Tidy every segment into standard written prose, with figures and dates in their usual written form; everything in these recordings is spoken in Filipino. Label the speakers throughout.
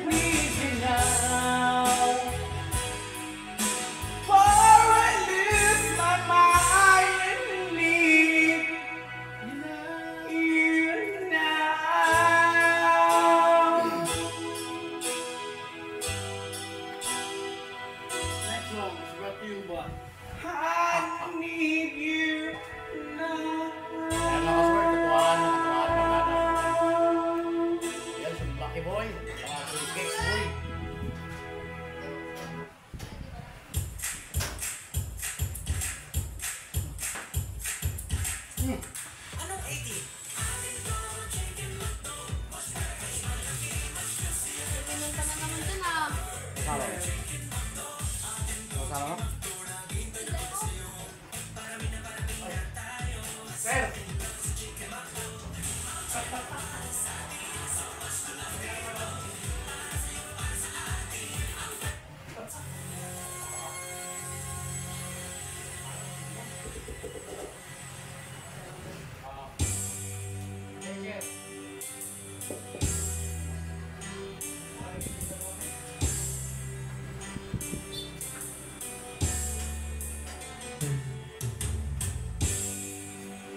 Speaker 1: need you now. For I lose my mind and need you now. Next song is brought to you by I need you now.
Speaker 2: Ayan mga kaswerte, katuwaan mo yan, si Lucky Boy, si Kex Boy.
Speaker 3: Anong 80?
Speaker 4: Pinunta na naman dyan ah.
Speaker 2: Masama mo? Masama mo?
Speaker 1: Sir!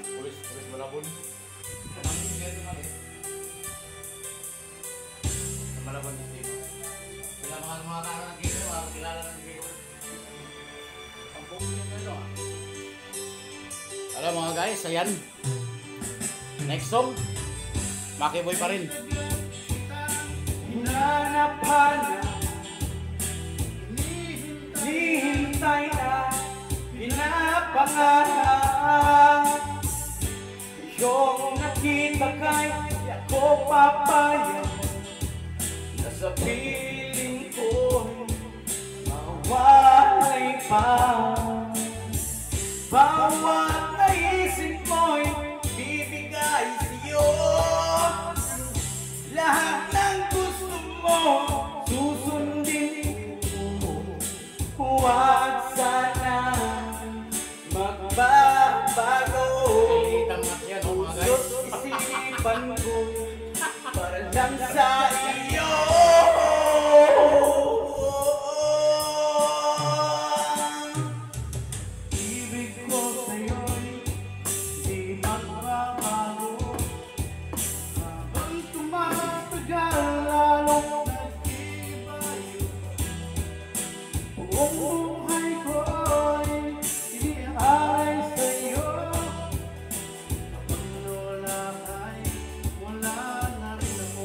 Speaker 2: Pulis Malabon. Sa Malabon yung dito. Sila mga karo ng dito, kilala ng dito. Alam mga guys, ayan. Next song, Maki Boy pa rin.
Speaker 1: Hinanapan na, hinihintay na, pinapangarap. Yung nakita kay ako papayag na sa piling ko'y mawalay pa. Bawat naisip mo'y bibigay sa'yo. Lahat ng gusto mo susundin mo. Huwag sana magbabago. Puso't isipan ko para lang sa iyo. Ibig ko sa'yo'y di magbabago. Habang tumatagal lalong nag-ibayo. Buong buhay ko'y iniaalay sa'yo. Kapag wala ka'y wala na rin ako.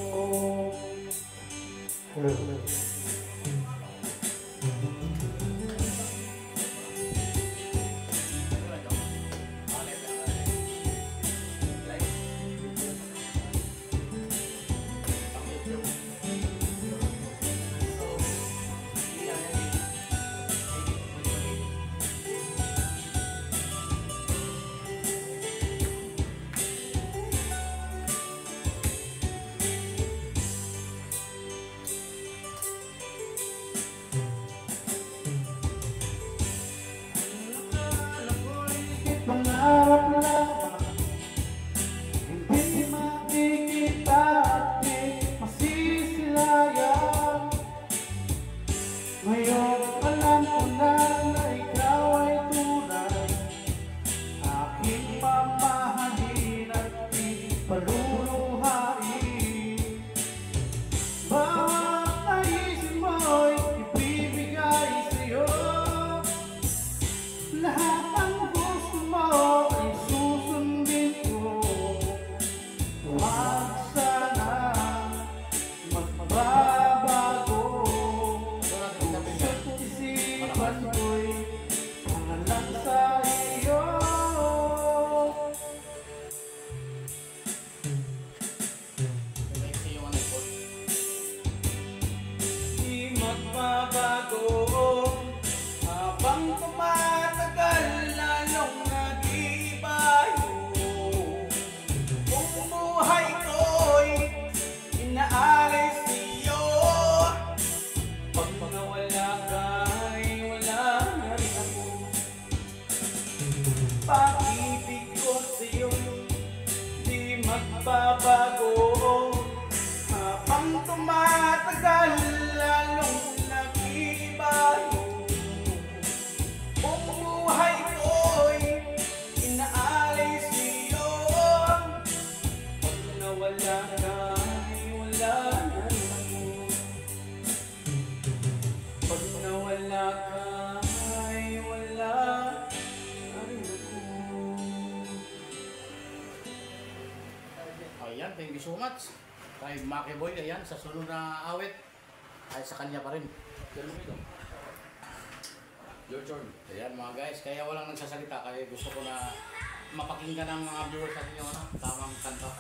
Speaker 1: tagal lalong nag-iiba buong buhay ko'y inaalay sa'yo. Pag nawala ka, ay wala na naman. Pag nawala ka, ay wala na rin ako.
Speaker 2: Ayan, thank you so much. Kay Maki Boy, ayan, sa sunod na awit, ay sa kanya pa rin. Your turn. Ayan mga guys, kaya walang nagsasalita, kaya gusto ko na mapakinggan ng mga viewers natin yung tamang kanta.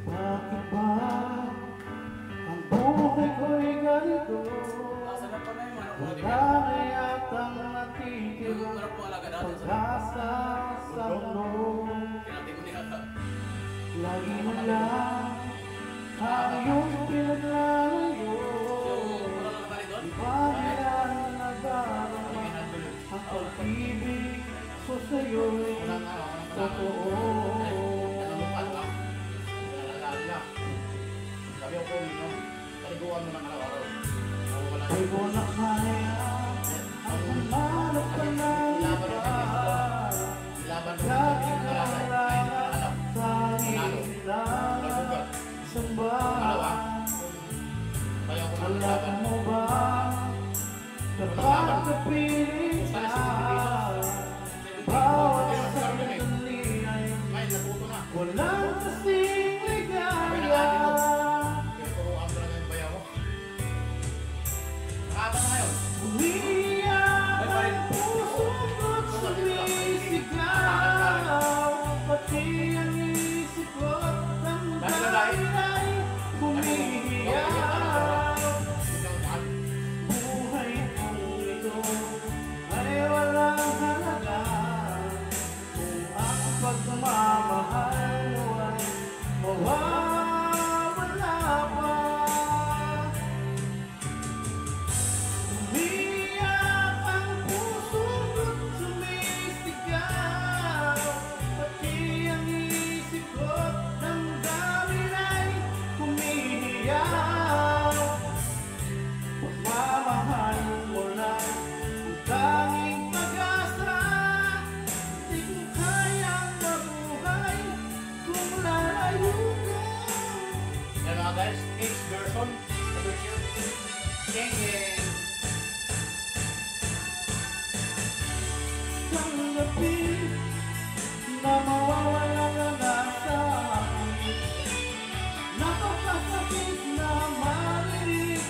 Speaker 1: Bakit ba ang buhay ko'y ganito? Wala kayatang natitira pag-asa sa mundo. Lagi na lang ang iyong pinaglalayo. Di ba kaya nadarama ang pag-ibig ko sa'yo'y totoo?
Speaker 2: Sabi ako nino, paliguan mo ng araw-araw.
Speaker 1: Di ko na kaya ang humanap ka na iba.
Speaker 2: Laban mo
Speaker 1: Lagi
Speaker 2: ng
Speaker 1: na
Speaker 2: kalasay.
Speaker 1: lang sa ilang samba.
Speaker 2: Kaya ako
Speaker 1: Alam
Speaker 2: laban
Speaker 1: mo ba kapag kapiling ka, bawat sandali ay
Speaker 2: may natuto na.
Speaker 1: walang kasing ligaya.
Speaker 2: Pero turuan mo lang yung bayaw mo. Nakata na ngayon.
Speaker 1: Umiiyak ang puso ko't sumisigaw, pati ang isip ko't damdamin ay humihiyaw. Buhay kong ito ay walang halaga kung ang pagmamahal ay mawawala pa. Umiiyak ang puso ko't sumisigaw, pati ang isip ko't damdamin ay humihiyaw. Pagmamahal mo lang ang tanging pag-asa, di ko kayang mabuhay kung lalayo ka.
Speaker 2: Yan mga guys, Ace Gerson, King
Speaker 1: Tanggapin na mawawala ka na sa akin. Napakasakit na marinig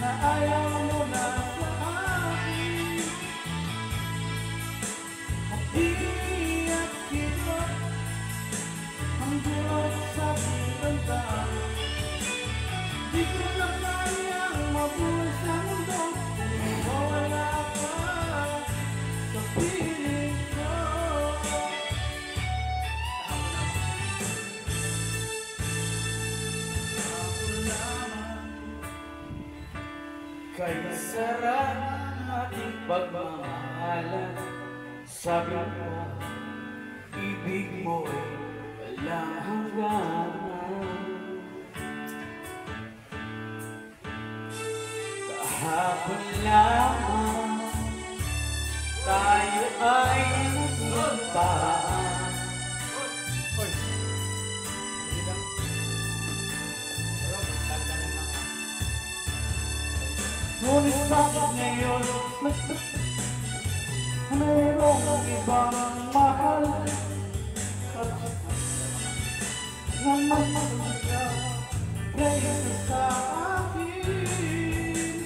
Speaker 1: na ayaw mo na sa akin. At iiyak kita ang buhat sa banta. Di ko na kayang mabuhay sa mundo kung mawala ka sa piling ko. Ako naman kaya sarap ating pagmamahalan. Sabi mo, ibig mo'y walang hangganan. Kahapon lamang tayo ay nagpaan. Ngunit bakit ngayon mayroong ibang mahal at naman ka kaya sa akin.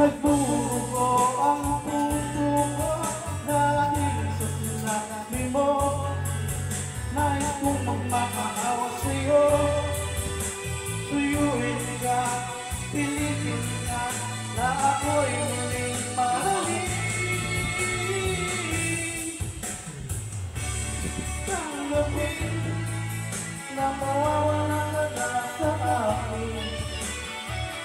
Speaker 1: Nagbubuo ang puso ko dahil sa sinabi mo. Nais kong magmakaawa sa'yo, suyuin ka, pilitin ka, na ako'y muling mahalin. Tanggapin na mawawala ka na sa akin.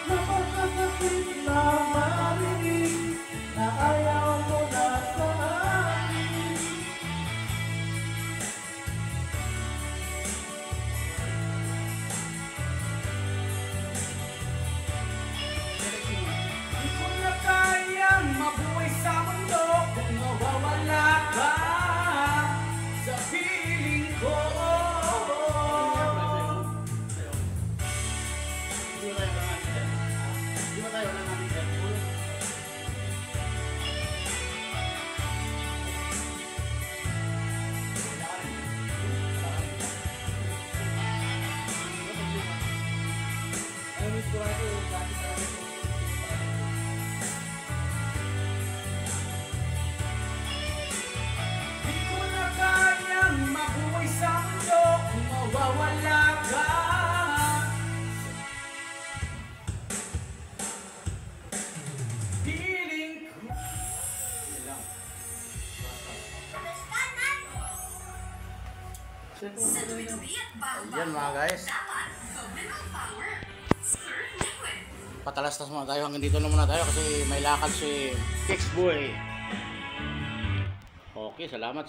Speaker 1: Napakasakit na marinig na ayaw mo na sa akin. Di ko na kayang mabuhay sa mundo kung mawawala ka sa piling ko. Di ko na kayang mabuhay sa mundo kung mawawala ka. Piling ko.
Speaker 3: Sa tuwi-tuwi at bago-bago.
Speaker 2: Ayan mga guys.
Speaker 3: Dapat double ang power. Sir Liquid.
Speaker 2: Patalastas muna tayo. Hanggang dito na muna tayo kasi may lakad si Kicks Boy. Okay, salamat.